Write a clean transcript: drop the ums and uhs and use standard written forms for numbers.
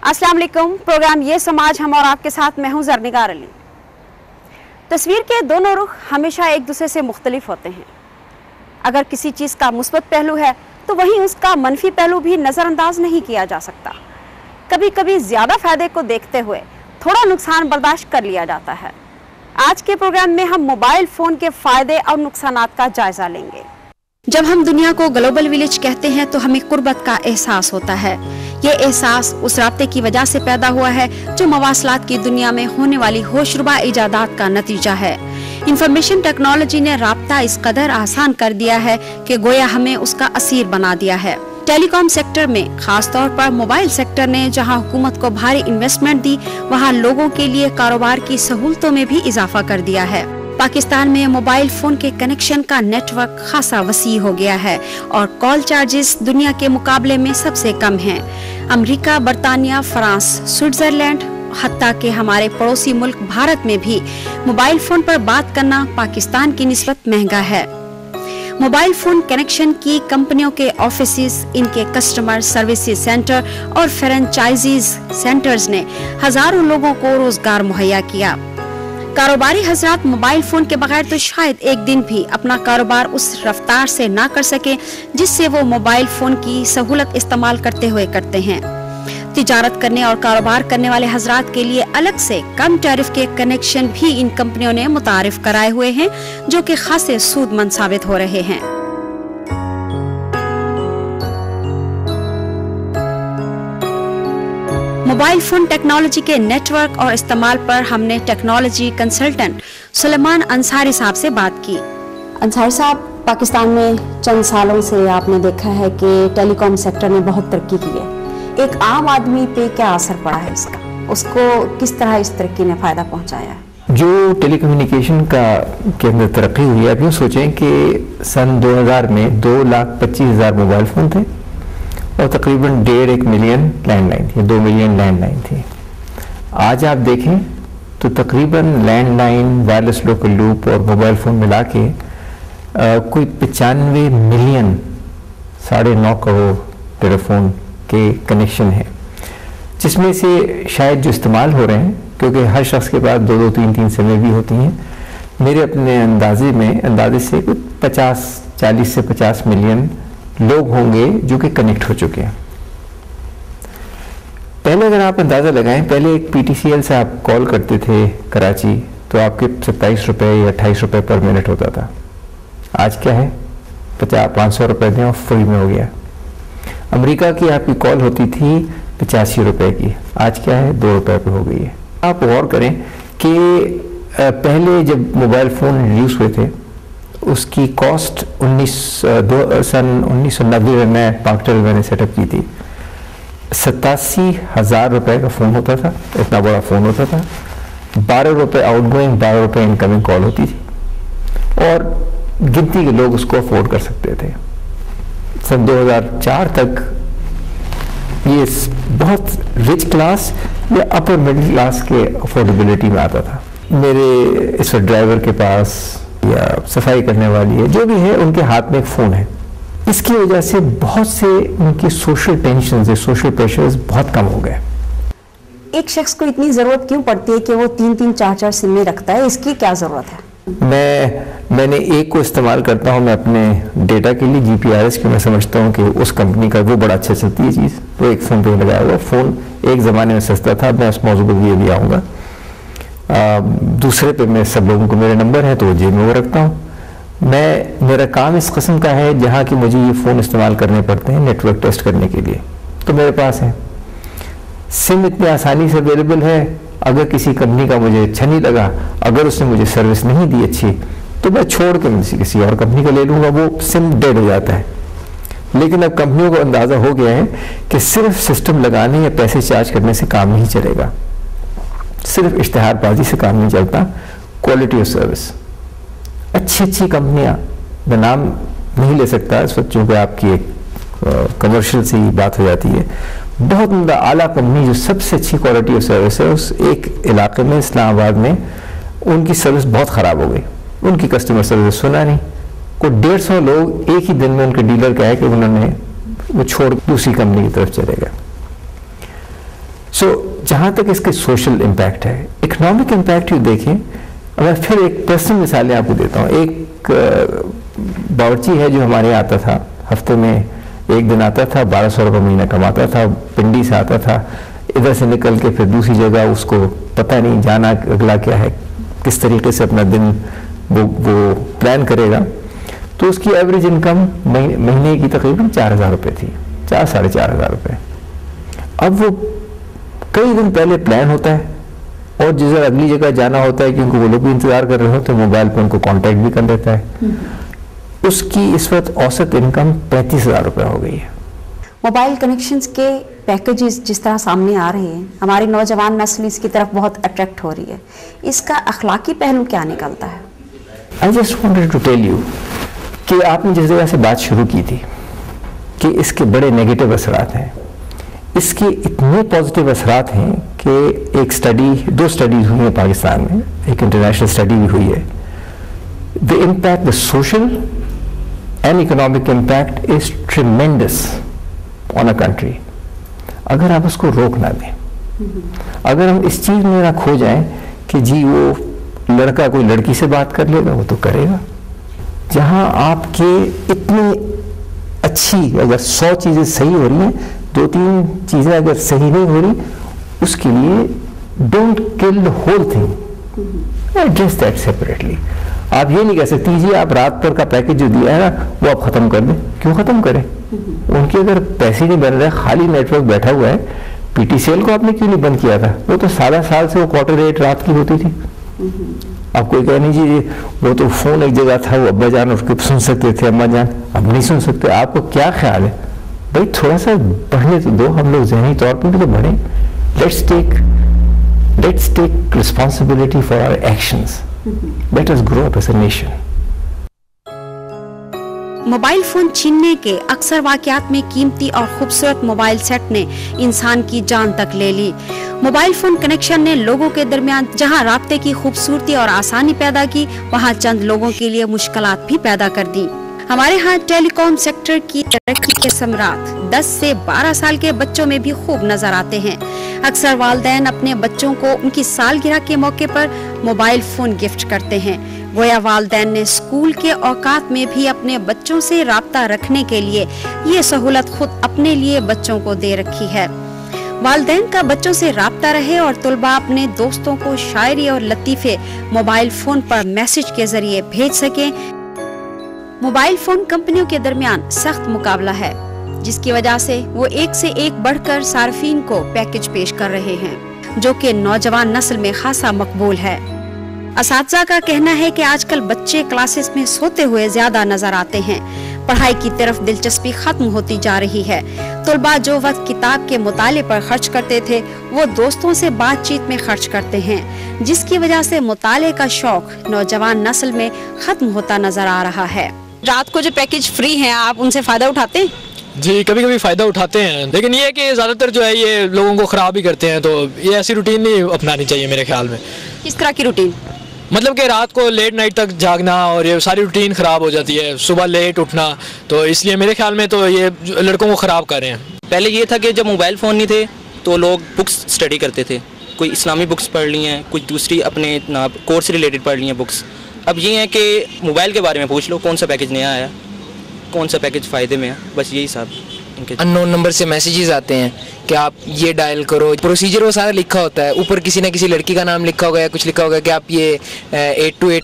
अस्सलाम वालेकुम। प्रोग्राम ये समाज हम और आपके साथ मैं हूं ज़रनिगार अली। तस्वीर के दोनों रुख हमेशा एक दूसरे से मुख्तलिफ होते हैं। अगर किसी चीज़ का मुस्बत पहलू है तो वहीं उसका मनफी पहलू भी नज़रअंदाज नहीं किया जा सकता। कभी कभी ज़्यादा फ़ायदे को देखते हुए थोड़ा नुकसान बर्दाश्त कर लिया जाता है। आज के प्रोग्राम में हम मोबाइल फ़ोन के फ़ायदे और नुकसानात का जायज़ा लेंगे। जब हम दुनिया को ग्लोबल विलेज कहते हैं तो हमें कुर्बत का एहसास होता है। ये एहसास उस राब्ते की वजह से पैदा हुआ है जो मवासलात की दुनिया में होने वाली होशरुबा इजादात का नतीजा है। इंफॉर्मेशन टेक्नोलॉजी ने राब्ता इस कदर आसान कर दिया है कि गोया हमें उसका असीर बना दिया है। टेलीकॉम सेक्टर में खास तौर पर मोबाइल सेक्टर ने जहां हुकूमत को भारी इन्वेस्टमेंट दी, वहां लोगों के लिए कारोबार की सहूलतों में भी इजाफा कर दिया है। पाकिस्तान में मोबाइल फोन के कनेक्शन का नेटवर्क खासा वसी हो गया है और कॉल चार्जेस दुनिया के मुकाबले में सबसे कम हैं। अमेरिका, बरतानिया, फ्रांस, स्विट्जरलैंड, हत्ता के हमारे पड़ोसी मुल्क भारत में भी मोबाइल फोन पर बात करना पाकिस्तान की निस्बत महंगा है। मोबाइल फोन कनेक्शन की कंपनियों के ऑफिसेज, इनके कस्टमर सर्विसेज सेंटर और फ्रेंचाइजीज सेंटर्स ने हजारों लोगों को रोजगार मुहैया किया। कारोबारी हजरात मोबाइल फोन के बगैर तो शायद एक दिन भी अपना कारोबार उस रफ्तार से ना कर सके जिससे वो मोबाइल फोन की सहूलत इस्तेमाल करते हुए करते हैं। तिजारत करने और कारोबार करने वाले हजरात के लिए अलग से कम टैरिफ के कनेक्शन भी इन कंपनियों ने मुतारिफ कराए हुए हैं जो कि खासे सूदमंद साबित हो रहे हैं। मोबाइल फोन टेक्नोलॉजी के नेटवर्क और इस्तेमाल पर हमने टेक्नोलॉजी कंसल्टेंट सुलेमान अंसारी साहब से बात की। अंसारी साहब, पाकिस्तान में चंद सालों से आपने देखा है कि टेलीकॉम सेक्टर ने बहुत तरक्की की है। एक आम आदमी पे क्या असर पड़ा है इसका? उसको किस तरह इस तरक्की ने फायदा पहुंचाया है? जो टेलीकम्युनिकेशन के अंदर तरक्की हुई है, अभी सोचें कि सन 2000 में 2,25,000 मोबाइल फोन थे और तकरीबन 1.5 मिलियन लैंडलाइन थी, 2 मिलियन लैंडलाइन थी। आज आप देखें तो तकरीबन लैंडलाइन, वायरलेस लोकल लूप और मोबाइल फ़ोन मिला के कोई 95 मिलियन, 9.5 करोड़ टेलीफोन के कनेक्शन है, जिसमें से शायद जो इस्तेमाल हो रहे हैं, क्योंकि हर शख्स के पास 2-2, 3-3 सिमें भी होती हैं, मेरे अपने अंदाजे से कुछ 40 से 50 मिलियन लोग होंगे जो कि कनेक्ट हो चुके हैं। पहले अगर आप अंदाज़ा लगाएं, पहले एक PTCL से आप कॉल करते थे कराची तो आपके 27 रुपये या 28 रुपये पर मिनट होता था। आज क्या है? 500 रुपये दें और फ्री में हो गया। अमेरिका की आपकी कॉल होती थी 85 रुपये की, आज क्या है? 2 रुपये पर हो गई है। आप गौर करें कि पहले जब मोबाइल फ़ोन रिलीज़ हुए थे उसकी कॉस्ट सन 1990 में पाकटेल मैंने सेटअप की थी, 87,000 रुपये का फ़ोन होता था। इतना बड़ा फ़ोन होता था। 12 रुपये आउटगोइंग, 12 रुपये इनकमिंग कॉल होती थी और गिनती के लोग उसको अफोर्ड कर सकते थे। सन 2004 तक ये बहुत रिच क्लास या अपर मिडिल क्लास के अफोर्डेबिलिटी में आता था। मेरे इस वक्त ड्राइवर के पास या सफाई करने वाली है, जो भी है, उनके हाथ में एक फ़ोन है। इसकी वजह से बहुत से उनकी सोशल टेंशन से, सोशल प्रेशर्स बहुत कम हो गए। एक शख्स को इतनी ज़रूरत क्यों पड़ती है कि वो 3-3, 4-4 सिमें रखता है? इसकी क्या ज़रूरत है? मैंने एक को इस्तेमाल करता हूँ मैं अपने डेटा के लिए, GPRS के। मैं समझता हूँ कि उस कंपनी का वो बड़ा अच्छा चलती है चीज़, वो एक फ़ोन पे लगाया हुआ। फ़ोन एक ज़माने में सस्ता था, मैं उस मौजूद पर भी आऊँगा। दूसरे पे मैं सब लोगों को मेरे नंबर है तो वो जेब में वो रखता हूँ। मेरा काम इस किस्म का है जहाँ कि मुझे ये फ़ोन इस्तेमाल करने पड़ते हैं नेटवर्क टेस्ट करने के लिए, तो मेरे पास है। सिम इतनी आसानी से अवेलेबल है। अगर किसी कंपनी का मुझे अच्छा नहीं लगा, अगर उसने मुझे सर्विस नहीं दी अच्छी, तो मैं छोड़ के किसी और कंपनी का ले लूँगा, वो सिम डेड हो जाता है। लेकिन अब कंपनियों को अंदाज़ा हो गया है कि सिर्फ सिस्टम लगाने या पैसे चार्ज करने से काम नहीं चलेगा, सिर्फ इश्तिहारबाजी से काम नहीं चलता। क्वालिटी ऑफ सर्विस, अच्छी कंपनियां, मैं नाम नहीं ले सकता इस वक्त चूँकि आपकी एक कमर्शियल से ही बात हो जाती है, बहुत आला कंपनी जो सबसे अच्छी क्वालिटी ऑफ सर्विस है, उस एक इलाके में इस्लामाबाद में उनकी सर्विस बहुत ख़राब हो गई। उनकी कस्टमर सर्विस सुना नहीं। कोई 150 लोग एक ही दिन में उनके डीलर का है कि उन्होंने वो छोड़ दूसरी कंपनी की तरफ चले गए। سو جہاں تک اس کے سوشل امپیکٹ ہے، اکنامک امپیکٹ یوں دیکھیں، میں پھر ایک پرسنل مثالیں آپ کو دیتا ہوں. ایک باورچی ہے جو ہمارے یہاں آتا تھا، ہفتے میں ایک دن آتا تھا، 1200 روپے مہینہ کماتا تھا، پنڈی سے آتا تھا، ادھر سے نکل کے پھر دوسری جگہ، اس کو پتہ نہیں جانا اگلا کیا ہے، کس طریقے سے اپنا دن وہ پلان کرے گا. تو اس کی ایوریج انکم مہینے کی تقریباً 4000 روپے تھی، 4,500 روپے. اب وہ کئی دن پہلے پلان ہوتا ہے، اور جس طرح اگلی جگہ جانا ہوتا ہے کیونکہ وہ لوگ بھی انتظار کر رہے ہوتے ہیں، موبائل پہ ان کو کانٹیکٹ بھی کر لیتا ہے. اس کی اس وقت اوسط انکم 35,000 روپے ہو گئی ہے. موبائل کنیکشنز کے پیکیجز جس طرح سامنے آ رہے ہیں، ہماری نوجوان نسل اس کی طرف بہت اٹریکٹ ہو رہی ہے، اس کا اخلاقی پہلو کیا نکلتا ہے؟ I just wanted to tell you کہ آپ نے جس جگہ سے بات شروع کی تھی کہ اس کے بڑے نیگیٹو اثرات ہیں، اس کے اتنے پازیٹیو اثرات ہیں کہ ایک اسٹڈی، 2 اسٹڈیز ہوئی ہیں پاکستان میں، ایک انٹرنیشنل اسٹڈی بھی ہوئی ہے. The impact, the social and economic impact is tremendous on a country. اگر آپ اس کو روک نہ دیں، اگر ہم اس چیز میں نہ کھو جائیں کہ جی وہ لڑکا کوئی لڑکی سے بات کر لے گا، وہ تو کرے گا. جہاں آپ کے اتنی اچھی، اگر 100 چیزیں صحیح ہو رہی ہیں، 2-3 چیزیں اگر صحیح نہیں ہو رہی، اس کے لیے ڈونٹ کل the whole thing, address that separately. آپ یہ نہیں کہہ سکتی جی آپ رات پر کا پیکج جو دیا ہے نا وہ آپ ختم کر دیں. کیوں ختم کریں؟ ان کے اگر پیسے نہیں بن رہے، خالی نیٹ ورک بیٹھا ہوا ہے. پی ٹی سی ایل کو آپ نے کیوں نہیں بند کیا تھا؟ وہ تو سال سے وہ کوارٹر ریٹ رات کی ہوتی تھی. آپ کوئی کہہ نہیں جی وہ تو فون ایک جگہ تھا، وہ ابا جان اس کو سن سکتے تھے، اماں جان اب نہیں سن سکتے. آپ کو کیا خیال ہے بھائی تھوڑا سا بڑھنے تو دو، ہم لوگ ذہنی طور پہ بھی تو بڑھیں. Let's take responsibility for our actions. Let us grow up as a nation. Mobile phone چھیننے کے اکثر واقعات میں قیمتی اور خوبصورت موبائل سیٹ نے انسان کی جان تک لے لی. موبائل فون کنیکشن نے لوگوں کے درمیان جہاں رابطے کی خوبصورتی اور آسانی پیدا کی، وہاں چند لوگوں کے لیے مشکلات بھی پیدا کر دی. ہمارے ہاں ٹیلی کام سیکٹر کی ترقی کے ثمرات 10 سے 12 سال کے بچوں میں بھی خوب نظر آتے ہیں. اکثر والدین اپنے بچوں کو ان کی سالگرہ کے موقع پر موبائل فون گفٹ کرتے ہیں. گویا والدین نے اسکول کے اوقات میں بھی اپنے بچوں سے رابطہ رکھنے کے لیے یہ سہولت خود اپنے لیے بچوں کو دے رکھی ہے. والدین کا بچوں سے رابطہ رہے اور طلباء اپنے دوستوں کو شاعری اور لطیفے موبائل فون پر میسج کے ذریعے بھیج سکیں. موبائل فون کمپنیوں کے درمیان سخت مقابلہ ہے، جس کی وجہ سے وہ ایک سے ایک بڑھ کر صارفین کو پیکج پیش کر رہے ہیں، جو کہ نوجوان نسل میں خاصا مقبول ہے. اساتذہ کا کہنا ہے کہ آج کل بچے کلاسز میں سوتے ہوئے زیادہ نظر آتے ہیں. پڑھائی کی طرف دلچسپی ختم ہوتی جا رہی ہے. طلباء جو وقت کتاب کے مطالعے پر خرچ کرتے تھے وہ دوستوں سے بات چیت میں خرچ کرتے ہیں، جس کی وجہ سے مطالعے کا شوق نوجوان نسل میں ختم ہوتا نظر آ رہا ہے. رات کو جو پیکج فری ہیں آپ ان سے فائدہ اٹھاتے ہیں؟ جی کبھی کبھی فائدہ اٹھاتے ہیں، لیکن یہ کہ زیادہ تر جو ہے یہ لوگوں کو خراب ہی کرتے ہیں. تو یہ ایسی روٹین نہیں اپنانی چاہیے میرے خیال میں. کس طرح کی روٹین؟ مطلب کہ رات کو لیٹ نائٹ تک جاگنا اور یہ ساری روٹین خراب ہو جاتی ہے، صبح لیٹ اٹھنا. تو اس لیے میرے خیال میں تو یہ لڑکوں کو خراب کر رہے ہیں. پہلے یہ تھا کہ جب موبائل فون نہیں تھے تو لوگ بکس اسٹڈی کرتے تھے، کوئی اسلامی بکس پڑھ لی ہیں، کچھ دوسری اپنے کورس سے ریلیٹڈ پڑھ لی ہیں بکس. اب یہ ہے کہ موبائل کے بارے میں پوچھ لو کون سا پیکج نیا آیا، کون سا پیکج فائدے میں ہے، بس یہی صاحب. ان نون نمبر سے میسیجز آتے ہیں کہ آپ یہ ڈائل کرو، پروسیجر وہ سارا لکھا ہوتا ہے، اوپر کسی نہ کسی لڑکی کا نام لکھا ہوگا یا کچھ لکھا ہوگا کہ آپ یہ 828